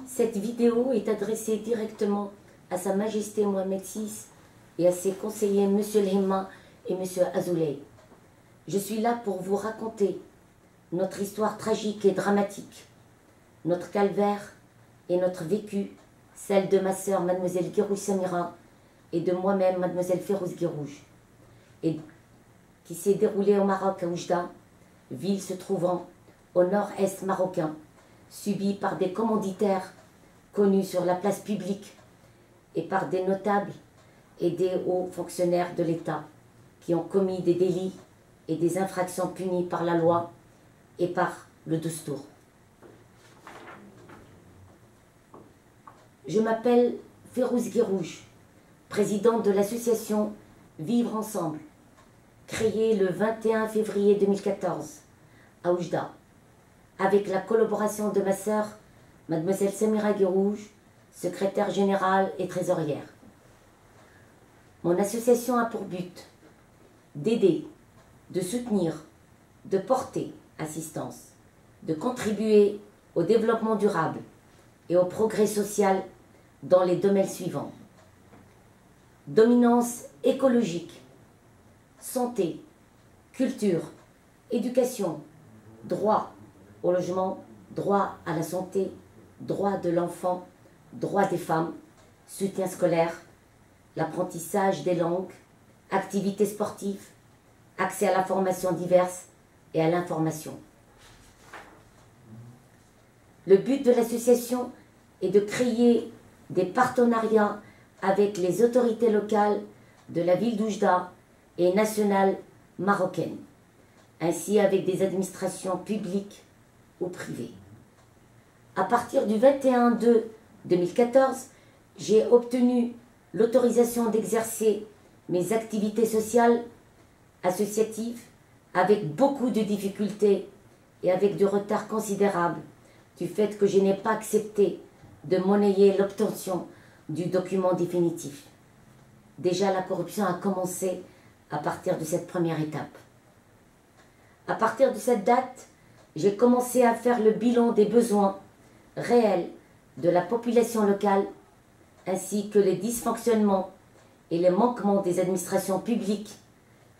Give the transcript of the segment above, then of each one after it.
Cette vidéo est adressée directement à Sa Majesté Mohamed VI et à ses conseillers M. Lhimma et M. Azoulay. Je suis là pour vous raconter notre histoire tragique et dramatique, notre calvaire et notre vécu, celle de ma sœur Mademoiselle Guirouj Samira et de moi-même Mademoiselle Férouz Guirouj, et qui s'est déroulée au Maroc à Oujda, ville se trouvant au nord-est marocain, subie par des commanditaires connus sur la place publique et par des notables et des hauts fonctionnaires de l'État qui ont commis des délits et des infractions punies par la loi et par le Doustour. Je m'appelle Férouz Guirouj, présidente de l'association Vivre Ensemble, créée le 21 février 2014 à Oujda, avec la collaboration de ma sœur, Mademoiselle Samira Guirouj, secrétaire générale et trésorière. Mon association a pour but d'aider, de soutenir, de porter assistance, de contribuer au développement durable et au progrès social dans les domaines suivants: dominance écologique, santé, culture, éducation, droit au logement, droit à la santé, droit de l'enfant, droit des femmes, soutien scolaire, l'apprentissage des langues, activités sportives, accès à la formation diverse et à l'information. Le but de l'association est de créer des partenariats avec les autorités locales de la ville d'Oujda et nationales marocaines, ainsi avec des administrations publiques ou privées. À partir du 21/2/2014, j'ai obtenu l'autorisation d'exercer mes activités sociales, associatives, avec beaucoup de difficultés et avec du retard considérable du fait que je n'ai pas accepté de monnayer l'obtention du document définitif. Déjà, la corruption a commencé à partir de cette première étape. À partir de cette date, j'ai commencé à faire le bilan des besoins réels de la population locale, ainsi que les dysfonctionnements et les manquements des administrations publiques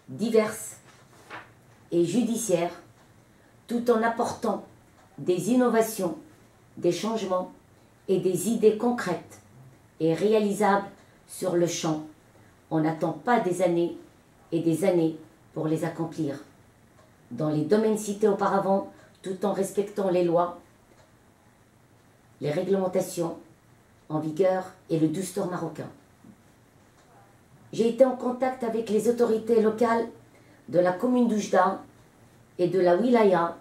diverses et judiciaires, tout en apportant des innovations, des changements et des idées concrètes et réalisables sur le champ. On n'attend pas des années et des années pour les accomplir, dans les domaines cités auparavant, tout en respectant les lois, les réglementations en vigueur et le Doustour marocain. J'ai été en contact avec les autorités locales de la commune d'Oujda et de la wilaya.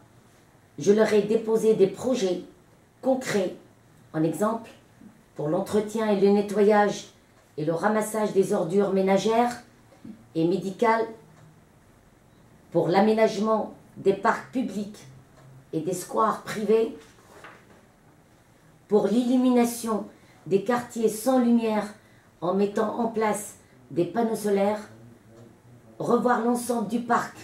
Je leur ai déposé des projets concrets, en exemple pour l'entretien et le nettoyage et le ramassage des ordures ménagères et médicales, pour l'aménagement des parcs publics et des squares privés, pour l'illumination des quartiers sans lumière en mettant en place des panneaux solaires, revoir l'ensemble du parc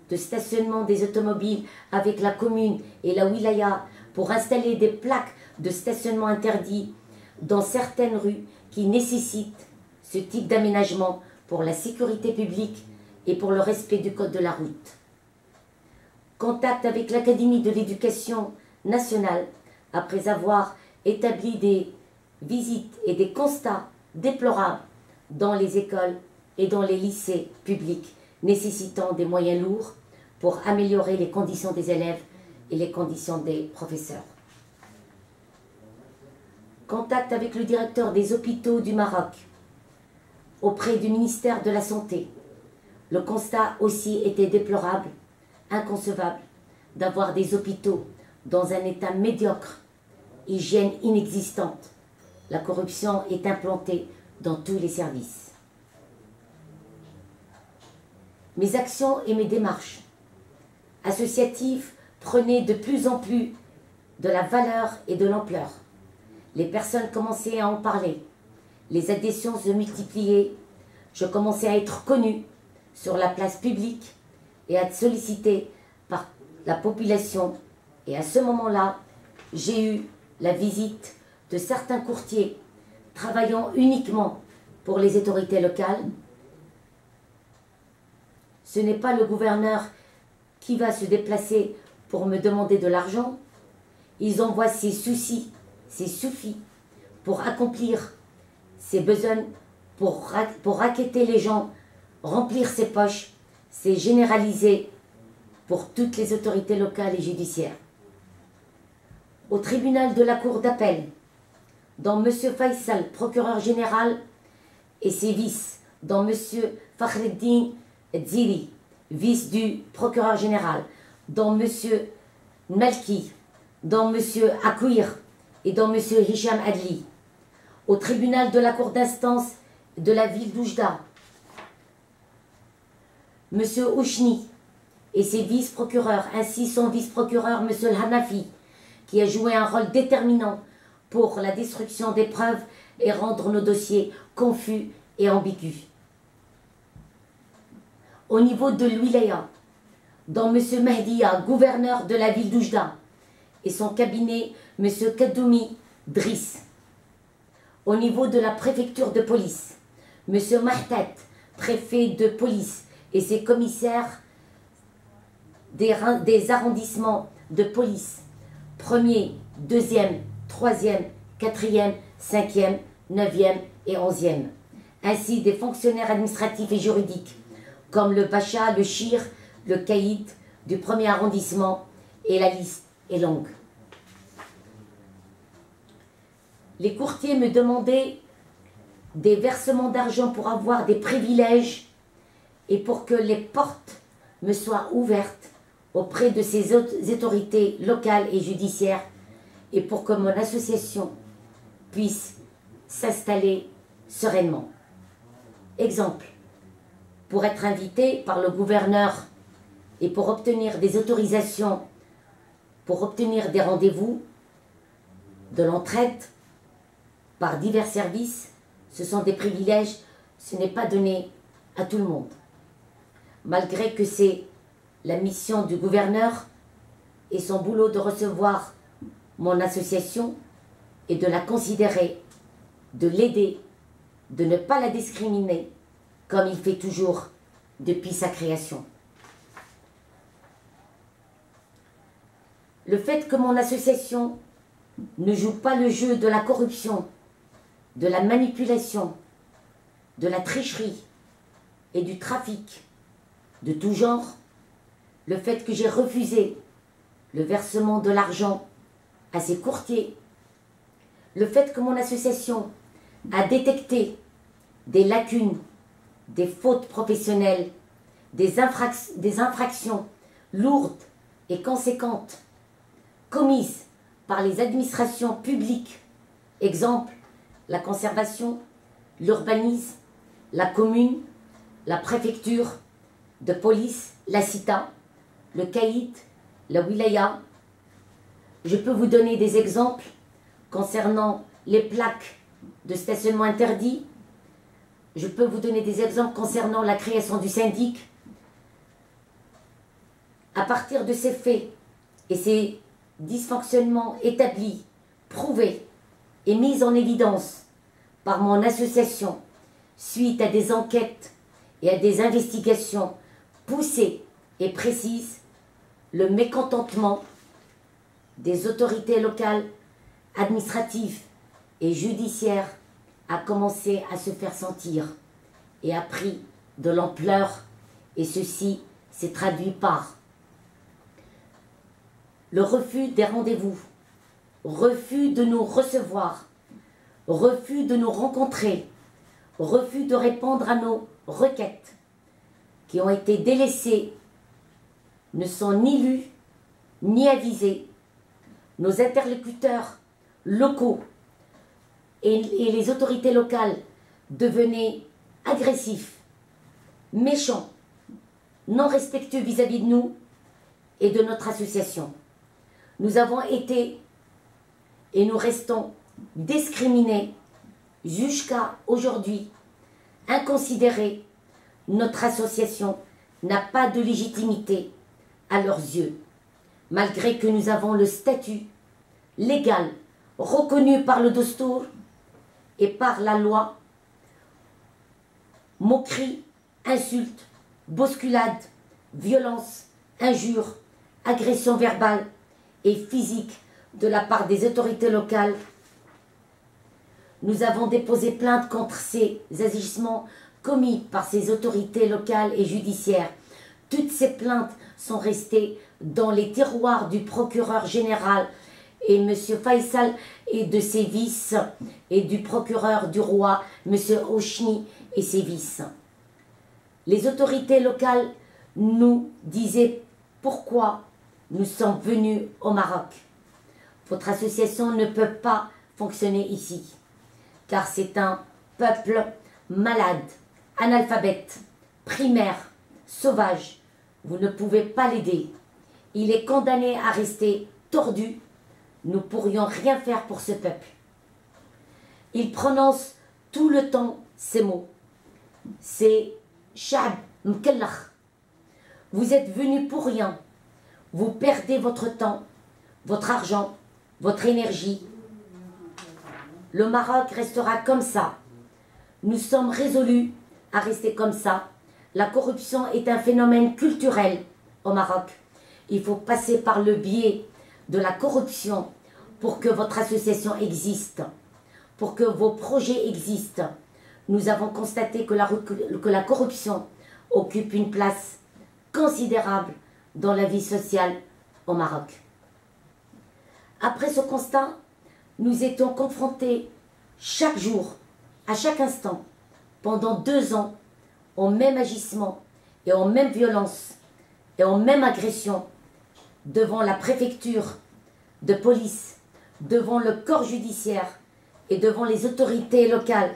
de stationnement des automobiles avec la commune et la wilaya pour installer des plaques de stationnement interdits dans certaines rues qui nécessitent ce type d'aménagement pour la sécurité publique et pour le respect du code de la route. Contact avec l'Académie de l'éducation nationale après avoir établi des visites et des constats déplorables dans les écoles et dans les lycées publics nécessitant des moyens lourds pour améliorer les conditions des élèves et les conditions des professeurs. Contact avec le directeur des hôpitaux du Maroc auprès du ministère de la Santé. Le constat aussi était déplorable, inconcevable d'avoir des hôpitaux dans un état médiocre, hygiène inexistante. La corruption est implantée dans tous les services. Mes actions et mes démarches associatives prenaient de plus en plus de la valeur et de l'ampleur. Les personnes commençaient à en parler. Les adhésions se multipliaient. Je commençais à être connue sur la place publique et à être sollicitée par la population. Et à ce moment-là, j'ai eu la visite de certains courtiers travaillant uniquement pour les autorités locales. Ce n'est pas le gouverneur qui va se déplacer pour me demander de l'argent. Ils envoient ses soucis, ses soufis pour accomplir ses besoins, pour racketter les gens, remplir ses poches. C'est généralisé pour toutes les autorités locales et judiciaires. Au tribunal de la Cour d'appel, dont M. Faisal, procureur général, et ses vices, dont M. Fakhreddin Dziri, vice du procureur général, dont M. Malki, dont M. Akouir et dont M. Hicham Adli. Au tribunal de la Cour d'instance de la ville d'Oujda, M. Ouchni et ses vice-procureurs, ainsi son vice-procureur M. Hanafi, qui a joué un rôle déterminant pour la destruction des preuves et rendre nos dossiers confus et ambigus. Au niveau de l'Wilaya, dont M. Mahdia, gouverneur de la ville d'Oujda, et son cabinet M. Kadoumi Driss. Au niveau de la préfecture de police, M. Mahtat, préfet de police, et ses commissaires des arrondissements de police, 1er, 2e, 3e, 4e, 5e, 9e et 11e, ainsi des fonctionnaires administratifs et juridiques, comme le Bacha, le Chir, le Caïd du 1er arrondissement, et la liste est longue. Les courtiers me demandaient des versements d'argent pour avoir des privilèges et pour que les portes me soient ouvertes auprès de ces autorités locales et judiciaires et pour que mon association puisse s'installer sereinement. Exemple, pour être invité par le gouverneur et pour obtenir des autorisations, pour obtenir des rendez-vous, de l'entraide par divers services, ce sont des privilèges, ce n'est pas donné à tout le monde. Malgré que c'est la mission du gouverneur et son boulot de recevoir mon association et de la considérer, de l'aider, de ne pas la discriminer, comme il fait toujours depuis sa création. Le fait que mon association ne joue pas le jeu de la corruption, de la manipulation, de la tricherie et du trafic de tout genre, le fait que j'ai refusé le versement de l'argent à ces courtiers, le fait que mon association a détecté des lacunes, des fautes professionnelles, des infractions lourdes et conséquentes commises par les administrations publiques, exemple la conservation, l'urbanisme, la commune, la préfecture de police, la CITA, le Caïd, la Wilaya. Je peux vous donner des exemples concernant les plaques de stationnement interdit. Je peux vous donner des exemples concernant la création du syndic. À partir de ces faits et ces dysfonctionnements établis, prouvés et mis en évidence par mon association suite à des enquêtes et à des investigations poussées et précises, le mécontentement des autorités locales, administratives et judiciaires a commencé à se faire sentir et a pris de l'ampleur, et ceci s'est traduit par le refus des rendez-vous, refus de nous recevoir, refus de nous rencontrer, refus de répondre à nos requêtes qui ont été délaissées, ne sont ni lus ni avisés. Nos interlocuteurs locaux et les autorités locales devenaient agressifs, méchants, non respectueux vis-à-vis de nous et de notre association. Nous avons été et nous restons discriminés jusqu'à aujourd'hui, inconsidérés. Notre association n'a pas de légitimité à leurs yeux, malgré que nous avons le statut légal reconnus par le Dostour et par la loi, moqueries, insultes, bousculades, violences, injures, agressions verbales et physiques de la part des autorités locales. Nous avons déposé plainte contre ces agissements commis par ces autorités locales et judiciaires. Toutes ces plaintes sont restées dans les tiroirs du procureur général et M. Faisal et de ses vices et du procureur du roi, M. Oshni et ses vices. Les autorités locales nous disaient pourquoi nous sommes venus au Maroc. Votre association ne peut pas fonctionner ici, car c'est un peuple malade, analphabète, primaire, sauvage. Vous ne pouvez pas l'aider. Il est condamné à rester tordu. Nous ne pourrions rien faire pour ce peuple. Il prononce tout le temps ces mots. C'est Sha'b Mkellakh. Vous êtes venus pour rien. Vous perdez votre temps, votre argent, votre énergie. Le Maroc restera comme ça. Nous sommes résolus à rester comme ça. La corruption est un phénomène culturel au Maroc. Il faut passer par le biais de la corruption pour que votre association existe, pour que vos projets existent. Nous avons constaté que la corruption occupe une place considérable dans la vie sociale au Maroc. Après ce constat, nous étions confrontés chaque jour, à chaque instant, pendant 2 ans, au même agissement et aux mêmes violences et aux mêmes agressions devant la préfecture de police, devant le corps judiciaire et devant les autorités locales,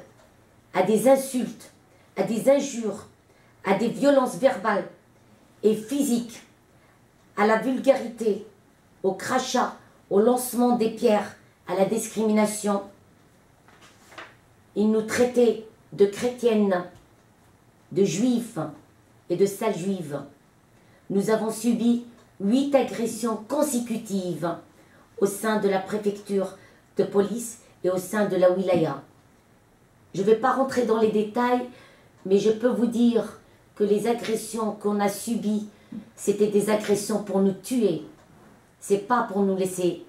à des insultes, à des injures, à des violences verbales et physiques, à la vulgarité, au crachat, au lancement des pierres, à la discrimination. Ils nous traitaient de chrétiennes, de juifs et de sales juives. Nous avons subi 8 agressions consécutives au sein de la préfecture de police et au sein de la wilaya. Je ne vais pas rentrer dans les détails, mais je peux vous dire que les agressions qu'on a subies, c'était des agressions pour nous tuer. Ce n'est pas pour nous laisser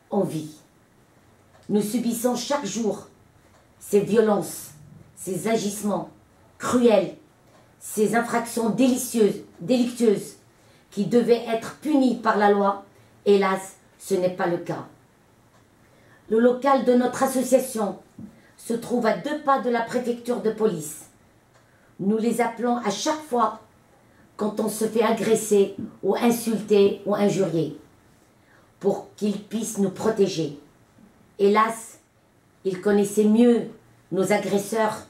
en vie. Nous subissons chaque jour ces violences, ces agissements cruels, ces infractions délictueuses qui devaient être punies par la loi. Hélas, ce n'est pas le cas. Le local de notre association se trouve à 2 pas de la préfecture de police. Nous les appelons à chaque fois quand on se fait agresser ou insulter ou injurier pour qu'ils puissent nous protéger. Hélas, ils connaissaient mieux nos agresseurs,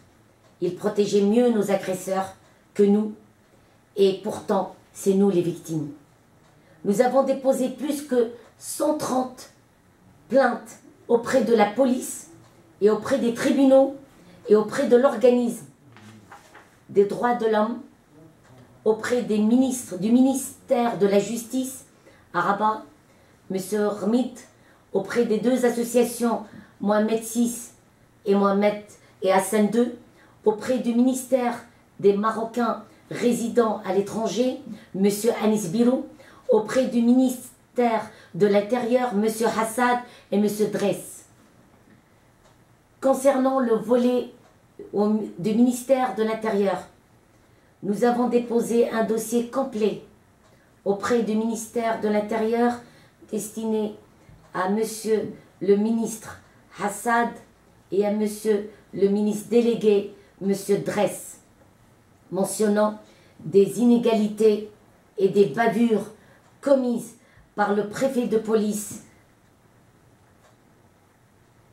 ils protégeaient mieux nos agresseurs que nous, et pourtant, c'est nous les victimes. Nous avons déposé plus que 130 plaintes auprès de la police et auprès des tribunaux et auprès de l'organisme des droits de l'homme, auprès des ministres du ministère de la Justice à Rabat, M. Rmid, auprès des 2 associations Mohamed VI et Mohamed et Hassan II, auprès du ministère des Marocains résidant à l'étranger, M. Anis Birou, auprès du ministère de l'Intérieur, M. Hassad et M. Dress. Concernant le volet du ministère de l'Intérieur, nous avons déposé un dossier complet auprès du ministère de l'Intérieur destiné à M. le ministre Hassad et à M. le ministre délégué, M. Dress, mentionnant des inégalités et des bavures commises par le préfet de police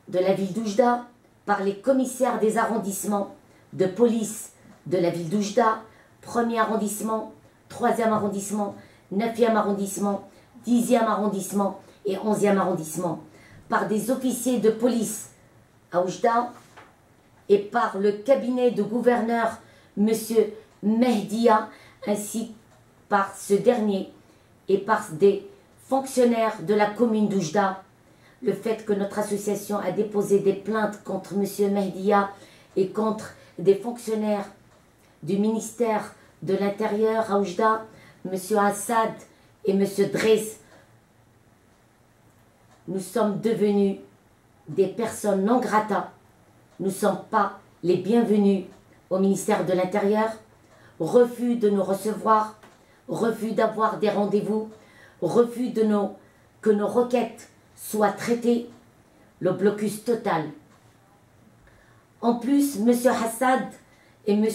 de la ville d'Oujda, par les commissaires des arrondissements de police de la ville d'Oujda, 1er arrondissement, 3e arrondissement, 9e arrondissement, 10e arrondissement et 11e arrondissement, par des officiers de police à Oujda et par le cabinet de gouverneur M. Mehdia, ainsi par ce dernier et par des fonctionnaires de la commune d'Oujda, le fait que notre association a déposé des plaintes contre M. Mehdia et contre des fonctionnaires du ministère de l'Intérieur à Oujda, M. Assad et M. Dress. Nous sommes devenus des personnes non grata. Nous ne sommes pas les bienvenus au ministère de l'Intérieur. Refus de nous recevoir, refus d'avoir des rendez-vous, refus que nos requêtes soient traitées, le blocus total. En plus, M. Assad et M.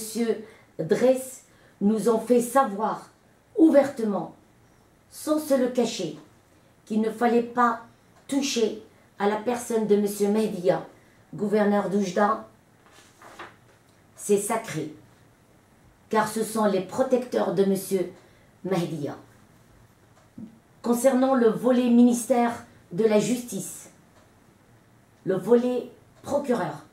Dress nous ont fait savoir ouvertement, sans se le cacher, qu'il ne fallait pas toucher à la personne de M. Mehdia, gouverneur d'Oujda. C'est sacré, car ce sont les protecteurs de M. Mehdia. Concernant le volet ministère de la Justice, le volet procureur,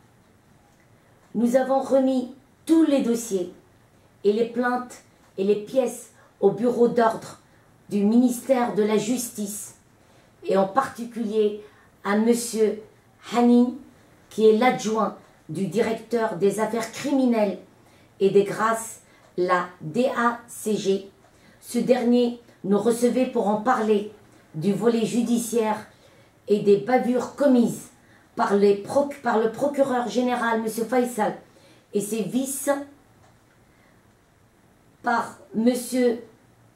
nous avons remis tous les dossiers et les plaintes et les pièces au bureau d'ordre du ministère de la Justice et en particulier à M. Hanin, qui est l'adjoint du directeur des affaires criminelles et des grâces, la DACG. Ce dernier nous recevait pour en parler du volet judiciaire et des bavures commises par le procureur général, M. Faisal, et ses vices, par M.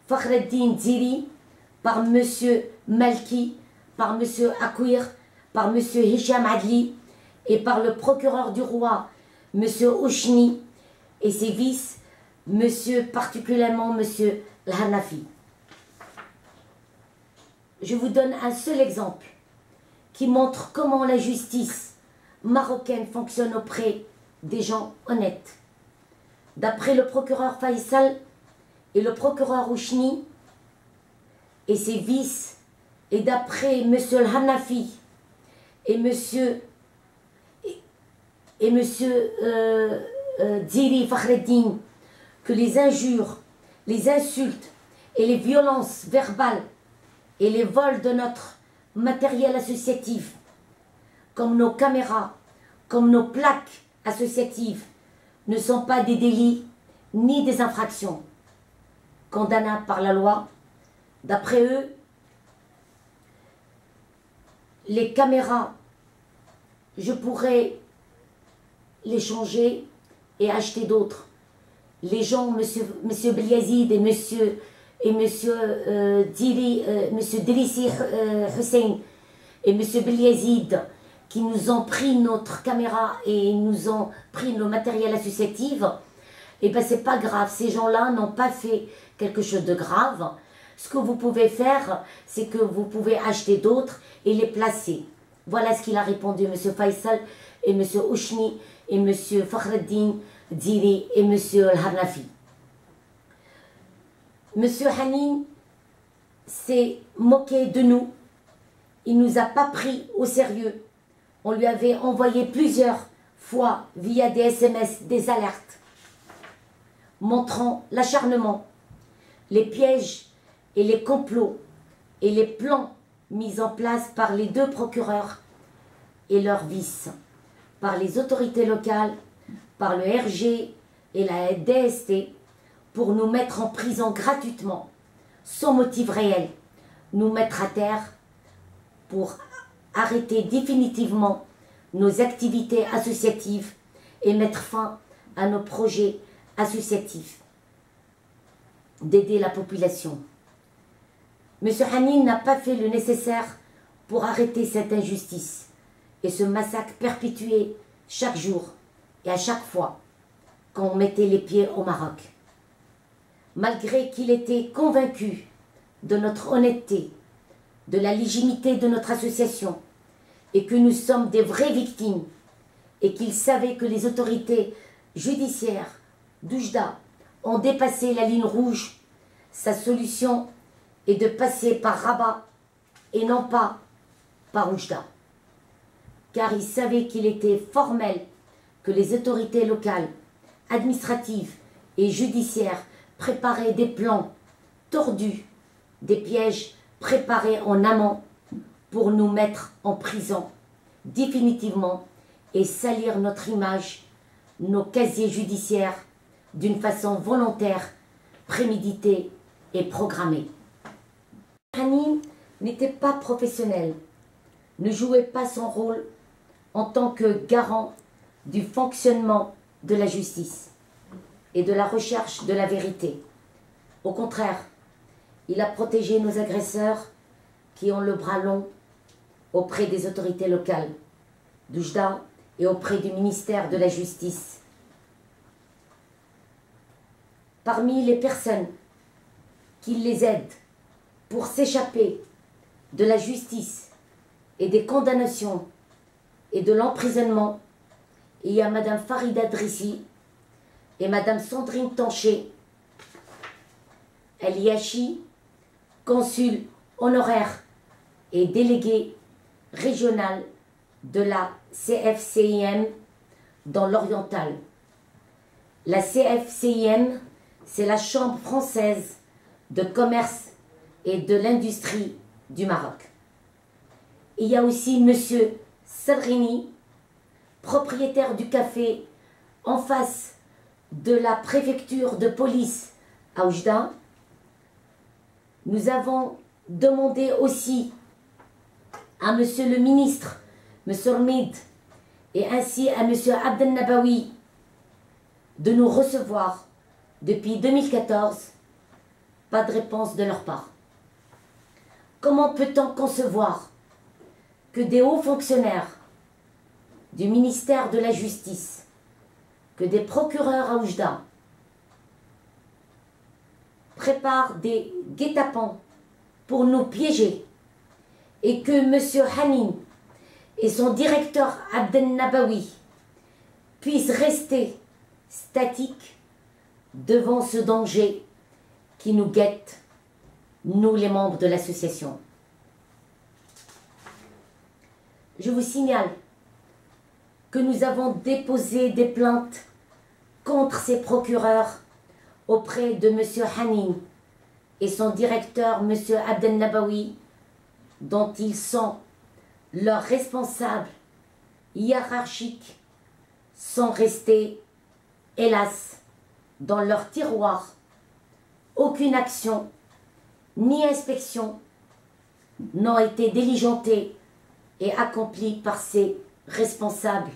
Fakhreddin Ziri, par M. Malki, par M. Akwir, par M. Hicham Adli et par le procureur du roi, M. Ouchni, et ses vices, particulièrement M. Al-Hanafi. Je vous donne un seul exemple qui montre comment la justice marocaine fonctionne auprès des gens honnêtes. D'après le procureur Faisal et le procureur Ouchni et ses vices, et d'après M. Al-Hanafi et M. Ziri Fakhreddin, que les injures, les insultes et les violences verbales et les vols de notre matériel associatif, comme nos caméras, comme nos plaques associatives, ne sont pas des délits ni des infractions condamnables par la loi. D'après eux, les caméras, je pourrais les changer et acheter d'autres. Les gens, monsieur Bliazid et monsieur Delissi Hussein et monsieur Bliazid, qui nous ont pris notre caméra et nous ont pris nos matériels associatifs, et bien c'est pas grave, ces gens-là n'ont pas fait quelque chose de grave. Ce que vous pouvez faire, c'est que vous pouvez acheter d'autres et les placer. Voilà ce qu'il a répondu M. Faisal et M. Ouchni et M. Fakhreddin Ziri et M. Al-Hanafi. M. Hanin s'est moqué de nous. Il ne nous a pas pris au sérieux. On lui avait envoyé plusieurs fois via des SMS des alertes montrant l'acharnement, les pièges et les complots et les plans mis en place par les deux procureurs et leurs vices, par les autorités locales, par le RG et la DST, pour nous mettre en prison gratuitement, sans motif réel, nous mettre à terre pour arrêter définitivement nos activités associatives et mettre fin à nos projets associatifs d'aider la population. M. Hanin n'a pas fait le nécessaire pour arrêter cette injustice et ce massacre perpétué chaque jour et à chaque fois qu'on mettait les pieds au Maroc. Malgré qu'il était convaincu de notre honnêteté, de la légitimité de notre association et que nous sommes des vraies victimes et qu'il savait que les autorités judiciaires d'Oujda ont dépassé la ligne rouge, sa solution est de passer par Rabat et non pas par Oujda. Car il savait qu'il était formel que les autorités locales, administratives et judiciaires préparaient des plans tordus, des pièges préparés en amont pour nous mettre en prison définitivement et salir notre image, nos casiers judiciaires d'une façon volontaire, préméditée et programmée. Hani n'était pas professionnel, ne jouait pas son rôle en tant que garant du fonctionnement de la justice et de la recherche de la vérité. Au contraire, il a protégé nos agresseurs qui ont le bras long auprès des autorités locales d'Oujda et auprès du ministère de la Justice. Parmi les personnes qui les aident pour s'échapper de la justice et des condamnations et de l'emprisonnement, il y a Madame Farida Drissi et Madame Sandrine Tanché, El Yachi, consul honoraire et délégué régional de la CFCIM dans l'Oriental. La CFCIM, c'est la Chambre française de commerce et de l'industrie du Maroc. Il y a aussi Monsieur Sadrini, propriétaire du café en face de la préfecture de police à Oujda. Nous avons demandé aussi à Monsieur le ministre, Monsieur Rmid, et ainsi à Monsieur Abdel Nabawi de nous recevoir depuis 2014. Pas de réponse de leur part. Comment peut-on concevoir que des hauts fonctionnaires du ministère de la Justice, que des procureurs à Oujda préparent des guet-apens pour nous piéger et que M. Hanin et son directeur Abdel Nabawi puissent rester statiques devant ce danger qui nous guette, nous les membres de l'association. Je vous signale que nous avons déposé des plaintes contre ces procureurs auprès de M. Hanin et son directeur, M. Abdel Nabawi, dont ils sont leurs responsables hiérarchiques, sont restés, hélas, dans leur tiroir. Aucune action ni inspection n'ont été diligentées et accomplies par ces responsables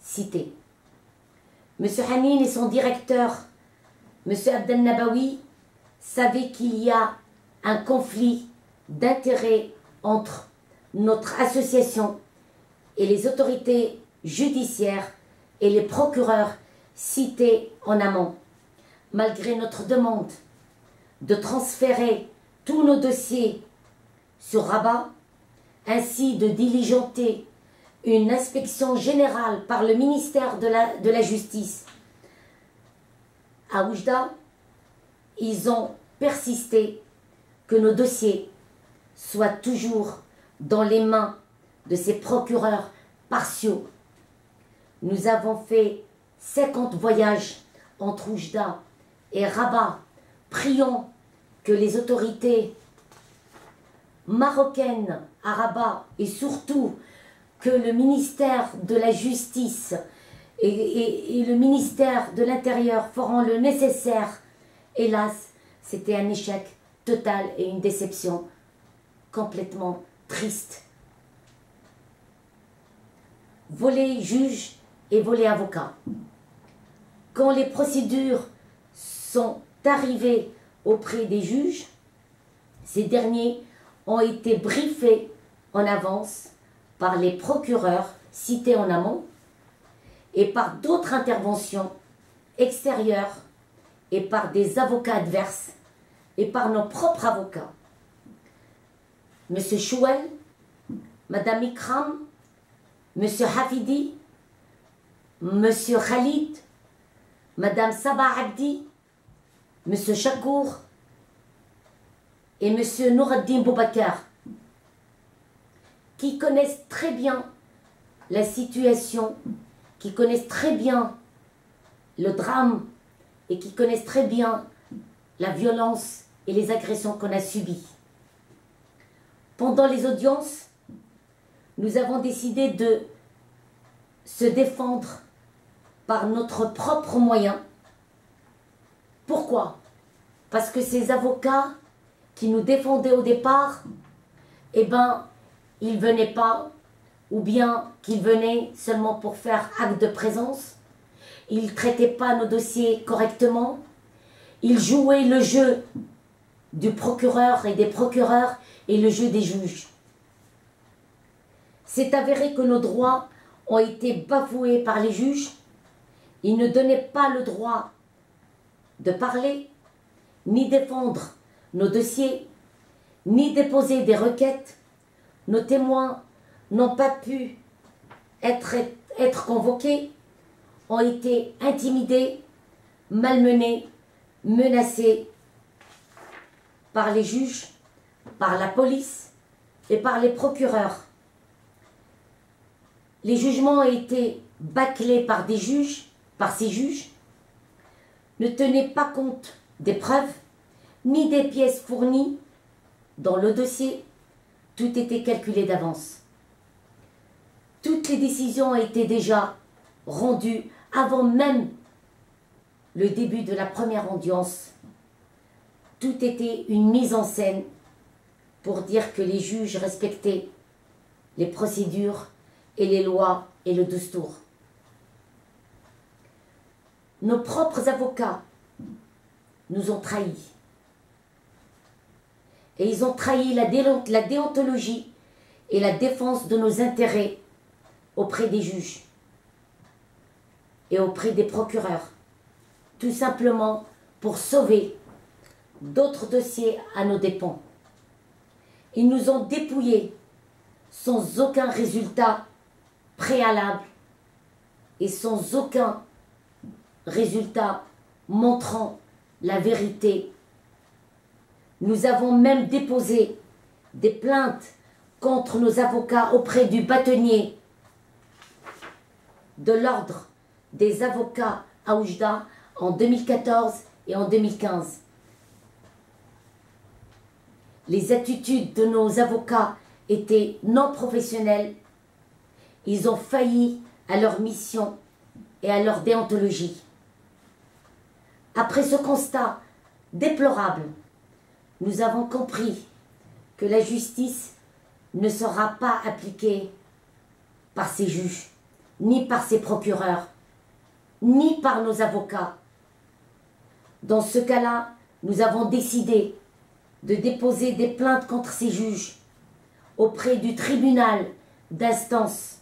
cités. M. Hanin et son directeur, M. Abdel Nabawi, savaient qu'il y a un conflit d'intérêts entre notre association et les autorités judiciaires et les procureurs cités en amont. Malgré notre demande de transférer tous nos dossiers sur Rabat, ainsi de diligenter une inspection générale par le ministère de la Justice à Oujda, ils ont persisté que nos dossiers soient toujours dans les mains de ces procureurs partiaux. Nous avons fait 50 voyages entre Oujda et Rabat. Prions que les autorités marocaines à Rabat et surtout que le ministère de la Justice et le ministère de l'Intérieur feront le nécessaire. Hélas, c'était un échec total et une déception complètement triste. Voler juge et voler avocat. Quand les procédures sont arrivées auprès des juges, ces derniers ont été briefés en avance par les procureurs cités en amont et par d'autres interventions extérieures et par des avocats adverses et par nos propres avocats. Monsieur Chouel, Madame Ikram, Monsieur Hafidi, Monsieur Khalid, Madame Sabah Abdi, Monsieur Chakour et Monsieur Nouraddin Boubacar, qui connaissent très bien la situation, qui connaissent très bien le drame et qui connaissent très bien la violence et les agressions qu'on a subies. Pendant les audiences, nous avons décidé de se défendre par notre propre moyen. Pourquoi? Parce que ces avocats qui nous défendaient au départ, eh ben, ils ne venaient pas, ou bien qu'ils venaient seulement pour faire acte de présence. Ils ne traitaient pas nos dossiers correctement. Ils jouaient le jeu du procureur et des procureurs et le jeu des juges. C'est avéré que nos droits ont été bafoués par les juges. Ils ne donnaient pas le droit de parler, ni défendre nos dossiers, ni déposer des requêtes. Nos témoins n'ont pas pu être convoqués, ont été intimidés, malmenés, menacés par les juges, par la police et par les procureurs. Les jugements ont été bâclés par des juges, par ces juges, ne tenaient pas compte des preuves, ni des pièces fournies dans le dossier. Tout était calculé d'avance. Toutes les décisions ont été déjà rendues avant même le début de la première audience. Tout était une mise en scène pour dire que les juges respectaient les procédures et les lois et le destour. Nos propres avocats nous ont trahis. Et ils ont trahi la déontologie et la défense de nos intérêts auprès des juges et auprès des procureurs. Tout simplement pour sauver d'autres dossiers à nos dépens. Ils nous ont dépouillés sans aucun résultat préalable et sans aucun résultat montrant la vérité. Nous avons même déposé des plaintes contre nos avocats auprès du bâtonnier de l'ordre des avocats à Oujda en 2014 et en 2015. Les attitudes de nos avocats étaient non professionnelles. Ils ont failli à leur mission et à leur déontologie. Après ce constat déplorable, nous avons compris que la justice ne sera pas appliquée par ces juges, ni par ces procureurs, ni par nos avocats. Dans ce cas-là, nous avons décidé de déposer des plaintes contre ces juges auprès du tribunal d'instance,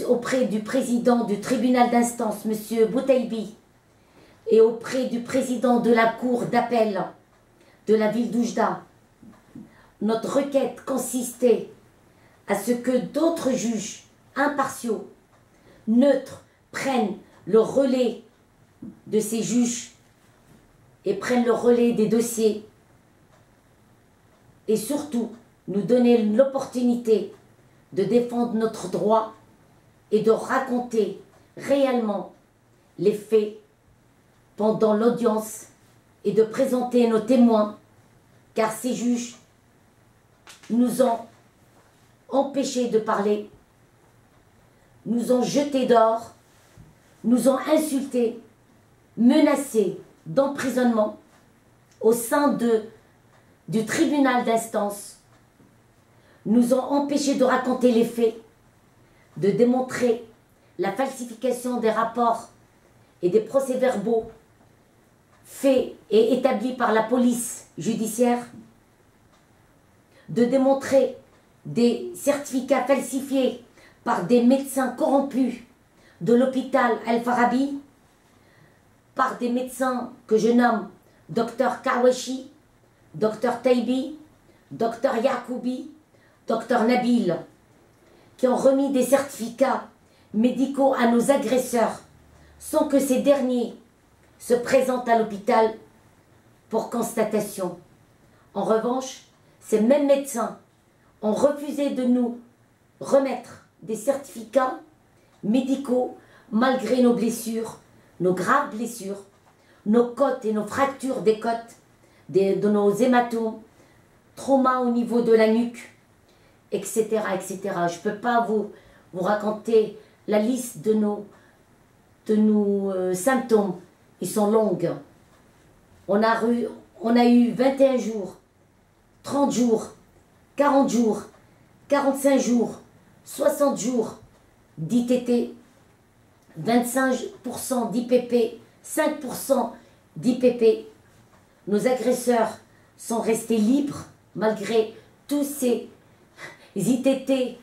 auprès du président du tribunal d'instance, M. Boutaibi, et auprès du président de la cour d'appel de la ville d'Oujda. Notre requête consistait à ce que d'autres juges impartiaux, neutres, prennent le relais de ces juges et prennent le relais des dossiers et surtout nous donner l'opportunité de défendre notre droit et de raconter réellement les faits pendant l'audience et de présenter nos témoins, car ces juges nous ont empêchés de parler, nous ont jetés dehors, nous ont insultés, menacés d'emprisonnement au sein du tribunal d'instance, nous ont empêchés de raconter les faits, de démontrer la falsification des rapports et des procès-verbaux faits et établis par la police judiciaire, de démontrer des certificats falsifiés par des médecins corrompus de l'hôpital Al-Farabi, par des médecins que je nomme Dr Kawashi, Dr Taibi, Dr Yacoubi, Dr Nabil, qui ont remis des certificats médicaux à nos agresseurs sans que ces derniers se présentent à l'hôpital pour constatation. En revanche, ces mêmes médecins ont refusé de nous remettre des certificats médicaux malgré nos blessures, nos graves blessures, nos côtes et nos fractures des côtes, de nos hématomes, traumas au niveau de la nuque etc., etc. Je ne peux pas vous raconter la liste de nos symptômes. Ils sont longues. On a eu 21 jours, 30 jours, 40 jours, 45 jours, 60 jours d'ITT, 25% d'IPP, 5% d'IPP. Nos agresseurs sont restés libres malgré tous ces ITT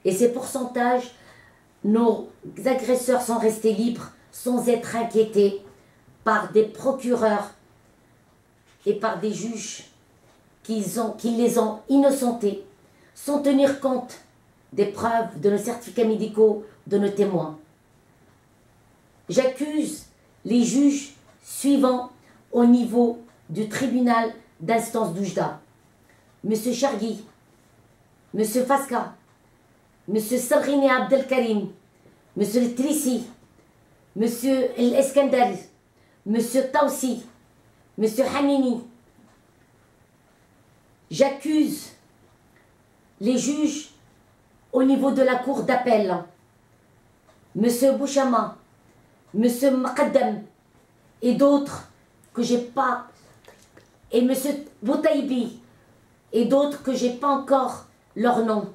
et ces pourcentages. Nos agresseurs sont restés libres sans être inquiétés par des procureurs et par des juges qui les ont innocentés sans tenir compte des preuves, de nos certificats médicaux, de nos témoins. J'accuse les juges suivants au niveau du tribunal d'instance d'Oujda. M. Chargui, M. Faska, M. Sabrini Abdelkarim, M. El Trissi, M. El Eskandar, M. Taussi, M. Hanini. J'accuse les juges au niveau de la cour d'appel, M. Bouchama, M. Maqaddam et d'autres que j'ai pas, et M. Boutaïbi et d'autres que j'ai pas encore leur nom,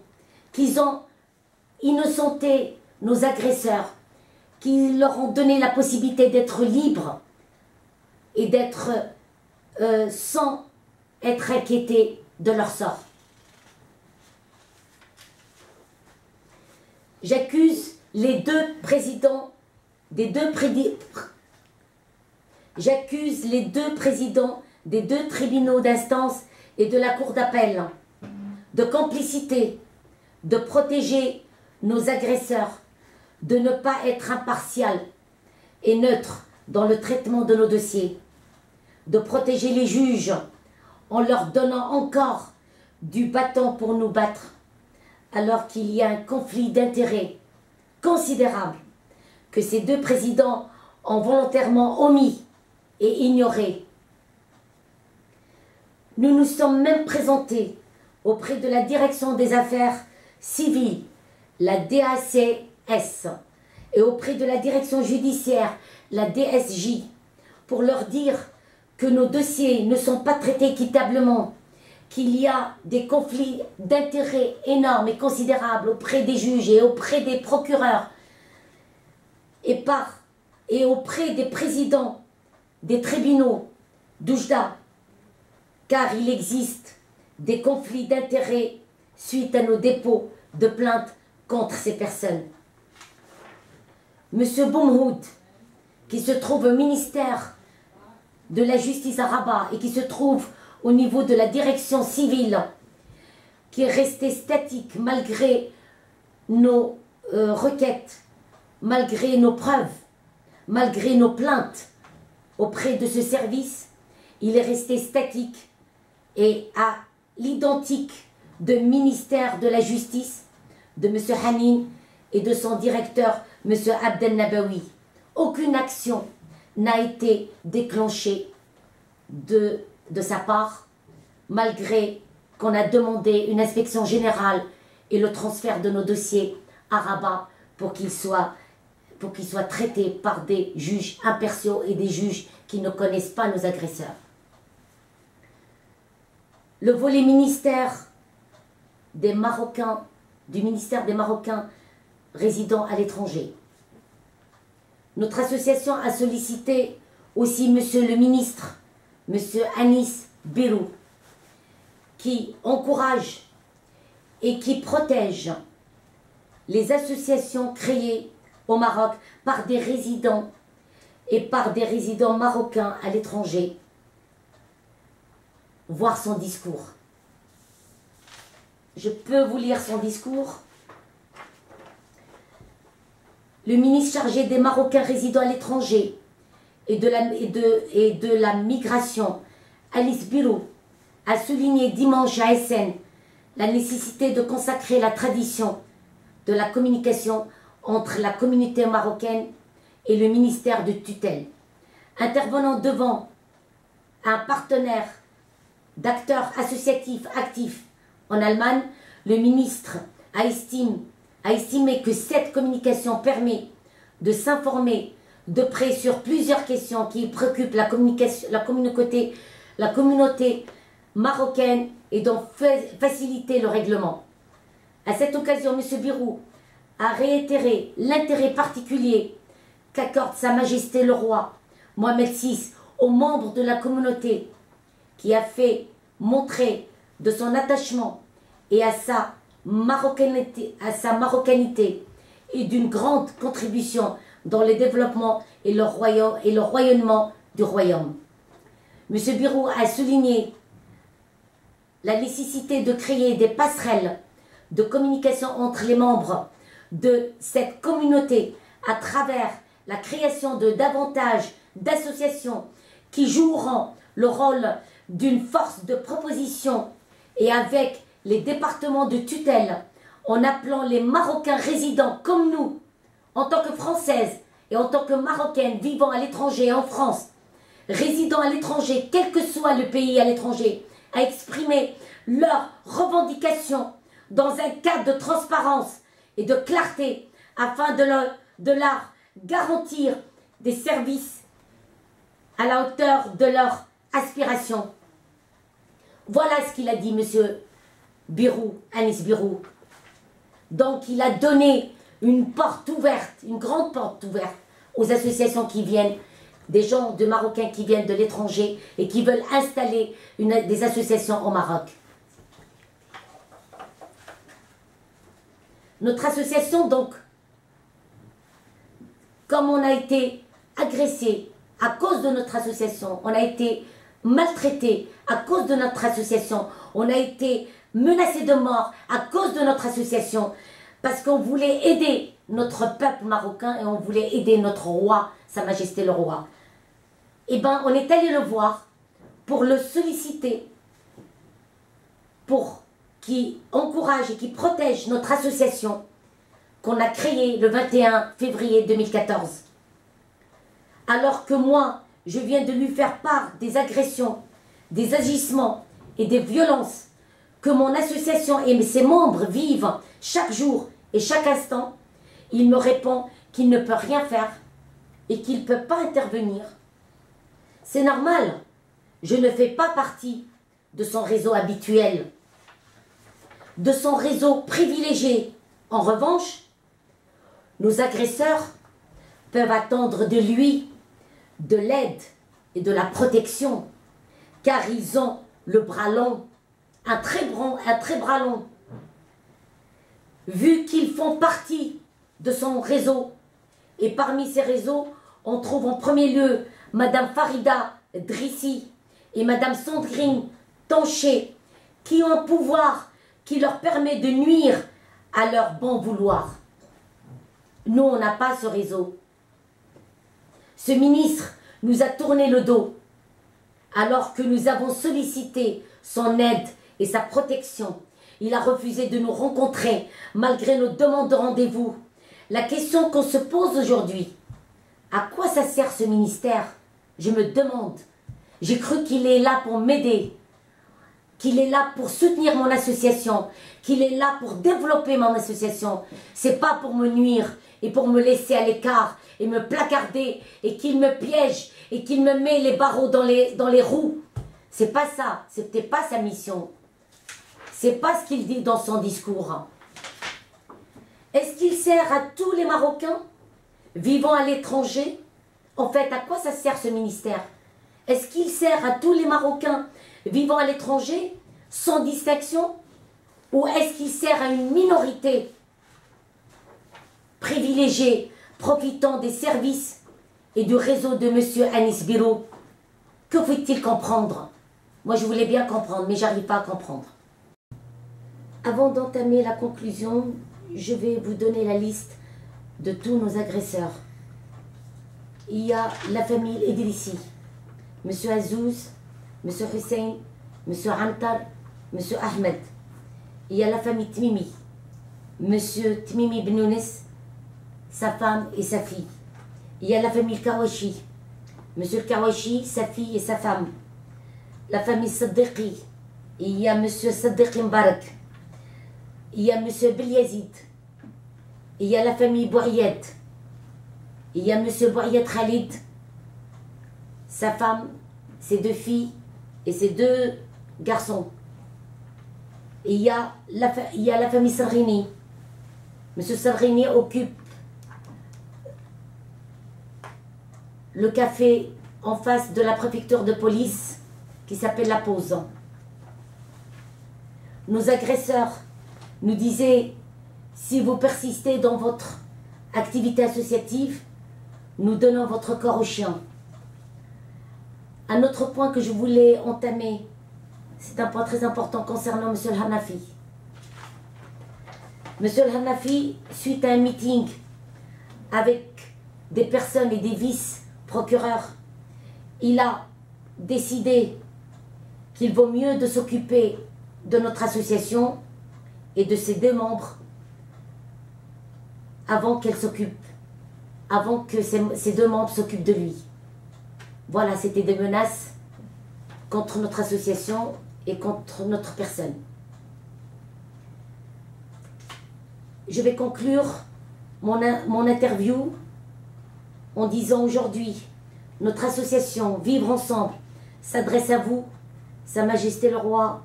qu'ils ont innocenté nos agresseurs, qui leur ont donné la possibilité d'être libres et d'être sans être inquiétés de leur sort. J'accuse les deux présidents J'accuse les deux présidents des deux tribunaux d'instance et de la cour d'appel de complicité, de protéger nos agresseurs, de ne pas être impartial et neutre dans le traitement de nos dossiers, de protéger les juges en leur donnant encore du bâton pour nous battre, alors qu'il y a un conflit d'intérêts considérable que ces deux présidents ont volontairement omis et ignoré. Nous nous sommes même présentés auprès de la direction des affaires civiles, la DACS, et auprès de la direction judiciaire, la DSJ, pour leur dire que nos dossiers ne sont pas traités équitablement, qu'il y a des conflits d'intérêts énormes et considérables auprès des juges et auprès des procureurs et auprès des présidents des tribunaux d'Oujda, car il existe des conflits d'intérêts suite à nos dépôts de plaintes contre ces personnes. Monsieur Boumhoud, qui se trouve au ministère de la Justice à Rabat et qui se trouve au niveau de la direction civile, qui est resté statique malgré nos requêtes, malgré nos preuves, malgré nos plaintes auprès de ce service, il est resté statique et à l'identique de ministère de la Justice de M. Hanin et de son directeur M. Abdel Nabawi. Aucune action n'a été déclenchée de sa part, malgré qu'on a demandé une inspection générale et le transfert de nos dossiers à Rabat pour qu'ils soient traités par des juges impartiaux et des juges qui ne connaissent pas nos agresseurs. Le volet ministère des Marocains, du ministère des Marocains résidant à l'étranger. Notre association a sollicité aussi Monsieur le ministre, Monsieur Anis Birou, qui encourage et qui protège les associations créées au Maroc par des résidents et par des résidents marocains à l'étranger. Voir son discours. Je peux vous lire son discours. Le ministre chargé des Marocains résidant à l'étranger et de la migration, Anis Birou, a souligné dimanche à Essen la nécessité de consacrer la tradition de la communication entre la communauté marocaine et le ministère de tutelle. Intervenant devant un partenaire d'acteurs associatifs actifs en Allemagne, le ministre a estimé que cette communication permet de s'informer de près sur plusieurs questions qui préoccupent la communauté marocaine et donc faciliter le règlement. À cette occasion, M. Birou a réitéré l'intérêt particulier qu'accorde Sa Majesté le Roi Mohamed VI aux membres de la communauté, qui a fait montrer de son attachement et à sa marocanité et d'une grande contribution dans le développement et le rayonnement du royaume. M. Birou a souligné la nécessité de créer des passerelles de communication entre les membres de cette communauté à travers la création de davantage d'associations qui joueront le rôle d'une force de proposition et avec les départements de tutelle, en appelant les Marocains résidents comme nous, en tant que Françaises et en tant que Marocaines vivant à l'étranger et en France, résidant à l'étranger, quel que soit le pays à l'étranger, à exprimer leurs revendications dans un cadre de transparence et de clarté afin de leur garantir des services à la hauteur de leurs aspirations. Voilà ce qu'il a dit, M. Birou, Anis Birou. Donc il a donné une porte ouverte, une grande porte ouverte aux associations qui viennent, des gens de Marocains qui viennent de l'étranger et qui veulent installer des associations au Maroc. Notre association, donc, comme on a été agressé à cause de notre association, on a été maltraité à cause de notre association, on a été menacé de mort à cause de notre association, parce qu'on voulait aider notre peuple marocain et on voulait aider notre roi, Sa Majesté le Roi. Eh bien, on est allé le voir pour le solliciter, pour qu'il encourage et qu'il protège notre association qu'on a créée le 21 février 2014. Alors que moi, je viens de lui faire part des agressions, des agissements et des violences que mon association et ses membres vivent chaque jour et chaque instant, il me répond qu'il ne peut rien faire et qu'il ne peut pas intervenir. C'est normal, je ne fais pas partie de son réseau habituel, de son réseau privilégié. En revanche, nos agresseurs peuvent attendre de lui de l'aide et de la protection, car ils ont le bras long, un très bras long. Vu qu'ils font partie de son réseau, et parmi ces réseaux, on trouve en premier lieu Madame Farida Drissi et Madame Sandrine Tanché, qui ont un pouvoir qui leur permet de nuire à leur bon vouloir. Nous, on n'a pas ce réseau. Ce ministre nous a tourné le dos, alors que nous avons sollicité son aide et sa protection. Il a refusé de nous rencontrer, malgré nos demandes de rendez-vous. La question qu'on se pose aujourd'hui, à quoi ça sert ce ministère? Je me demande. J'ai cru qu'il est là pour m'aider, qu'il est là pour soutenir mon association, qu'il est là pour développer mon association. C'est pas pour me nuire et pour me laisser à l'écart et me placarder et qu'il me piège et qu'il me met les barreaux dans les roues. C'est pas ça, c'était pas sa mission. C'est pas ce qu'il dit dans son discours. Est-ce qu'il sert à tous les Marocains vivant à l'étranger? En fait, à quoi ça sert ce ministère? Est-ce qu'il sert à tous les Marocains vivant à l'étranger sans distinction? Ou est-ce qu'il sert à une minorité privilégiée profitant des services et du réseau de M. Anis Birou? Que faut-il comprendre? Moi, je voulais bien comprendre, mais j'arrive pas à comprendre. Avant d'entamer la conclusion, je vais vous donner la liste de tous nos agresseurs. Il y a la famille Idrissi, M. Azouz, M. Hussein, M. Antar, M. Ahmed. Il y a la famille Tmimi, M. Tmimi Benounes, sa femme et sa fille. Il y a la famille Kawashi, M. Kawashi, sa fille et sa femme. La famille Saddiqi, il y a M. Saddiqi Mbarak. il y a M. Beliazid, il y a la famille Bouaried, il y a M. Bouaried Khalid, sa femme, ses 2 filles et ses 2 garçons. Et il y a la famille Sarrini. M. Sarrini occupe le café en face de la préfecture de police qui s'appelle La Pause. Nos agresseurs nous disaient, si vous persistez dans votre activité associative, nous donnons votre corps aux chiens. Un autre point que je voulais entamer, c'est un point très important concernant M. El Hanafi. M. El Hanafi, suite à un meeting avec des personnes et des vice-procureurs, il a décidé qu'il vaut mieux de s'occuper de notre association et de ses 2 membres avant que ces 2 membres s'occupent de lui. Voilà, c'était des menaces contre notre association et contre notre personne. Je vais conclure mon interview en disant aujourd'hui, notre association Vivre Ensemble s'adresse à vous, Sa Majesté le Roi,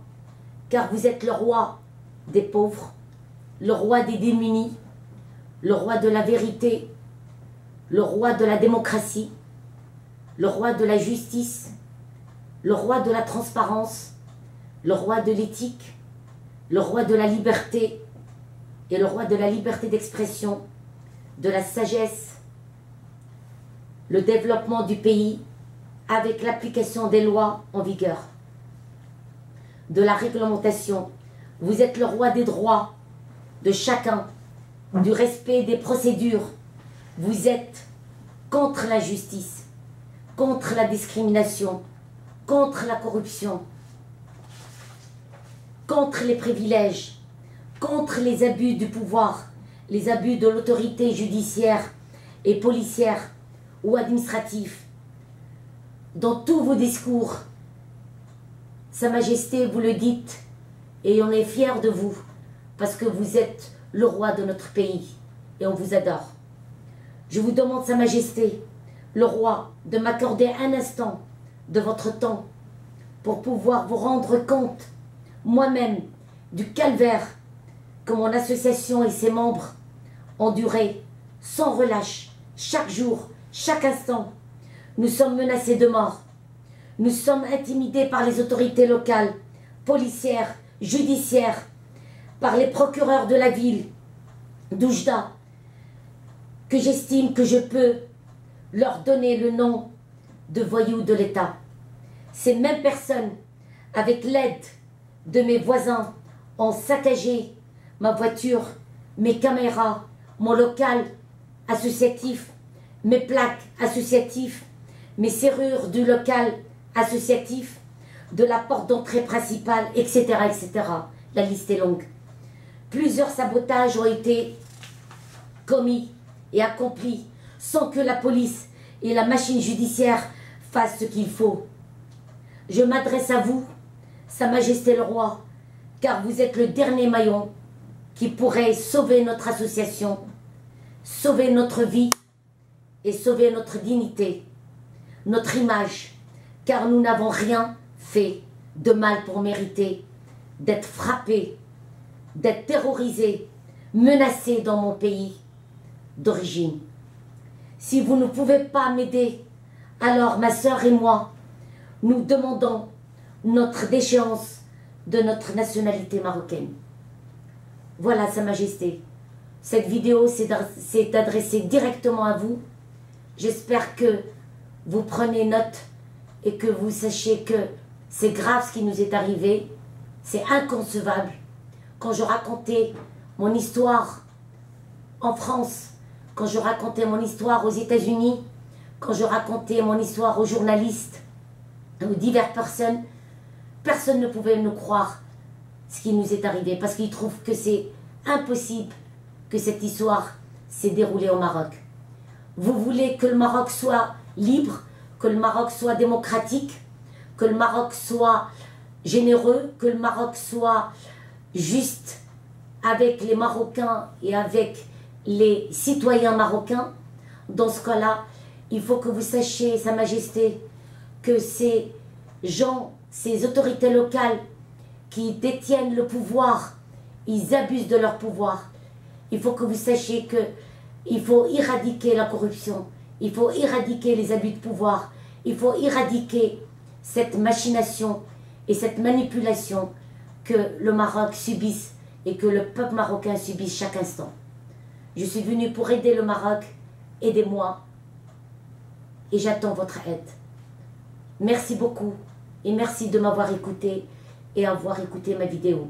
car vous êtes le roi des pauvres, le roi des démunis, le roi de la vérité, le roi de la démocratie, le roi de la justice, le roi de la transparence, le roi de l'éthique, le roi de la liberté et le roi de la liberté d'expression, de la sagesse, le développement du pays avec l'application des lois en vigueur, de la réglementation. Vous êtes le roi des droits de chacun, du respect des procédures. Vous êtes contre l'injustice, contre la discrimination, contre la corruption, contre les privilèges, contre les abus du pouvoir, les abus de l'autorité judiciaire et policière ou administrative. Dans tous vos discours, Sa Majesté, vous le dites, et on est fiers de vous, parce que vous êtes le roi de notre pays, et on vous adore. Je vous demande, Sa Majesté, le roi, de m'accorder un instant de votre temps pour pouvoir vous rendre compte, moi-même, du calvaire que mon association et ses membres ont duré sans relâche, chaque jour, chaque instant. Nous sommes menacés de mort. Nous sommes intimidés par les autorités locales, policières, judiciaires, par les procureurs de la ville d'Oujda, que j'estime que je peux leur donner le nom de voyous de l'État. Ces mêmes personnes, avec l'aide de mes voisins, ont saccagé ma voiture, mes caméras, mon local associatif, mes plaques associatives, mes serrures du local associatif, de la porte d'entrée principale, etc., etc. La liste est longue. Plusieurs sabotages ont été commis et accomplis sans que la police et la machine judiciaire fassent ce qu'il faut. Je m'adresse à vous, Sa Majesté le Roi, car vous êtes le dernier maillon qui pourrait sauver notre association, sauver notre vie et sauver notre dignité, notre image, car nous n'avons rien fait de mal pour mériter d'être frappés, d'être terrorisés, menacés dans mon pays d'origine. Si vous ne pouvez pas m'aider, alors ma sœur et moi, nous demandons notre déchéance de notre nationalité marocaine. Voilà, Sa Majesté. Cette vidéo s'est adressée directement à vous. J'espère que vous prenez note et que vous sachiez que c'est grave ce qui nous est arrivé. C'est inconcevable. Quand je racontais mon histoire en France, quand je racontais mon histoire aux États-Unis, quand je racontais mon histoire aux journalistes, aux diverses personnes, personne ne pouvait nous croire ce qui nous est arrivé, parce qu'ils trouvent que c'est impossible que cette histoire s'est déroulée au Maroc. Vous voulez que le Maroc soit libre, que le Maroc soit démocratique, que le Maroc soit généreux, que le Maroc soit juste avec les Marocains et avec les citoyens marocains, dans ce cas-là, il faut que vous sachiez, Sa Majesté, que ces gens, ces autorités locales qui détiennent le pouvoir, ils abusent de leur pouvoir. Il faut que vous sachiez qu'il faut éradiquer la corruption, il faut éradiquer les abus de pouvoir, il faut éradiquer cette machination et cette manipulation que le Maroc subisse et que le peuple marocain subisse chaque instant. Je suis venue pour aider le Maroc, aidez-moi et j'attends votre aide. Merci beaucoup et merci de m'avoir écouté et avoir écouté ma vidéo.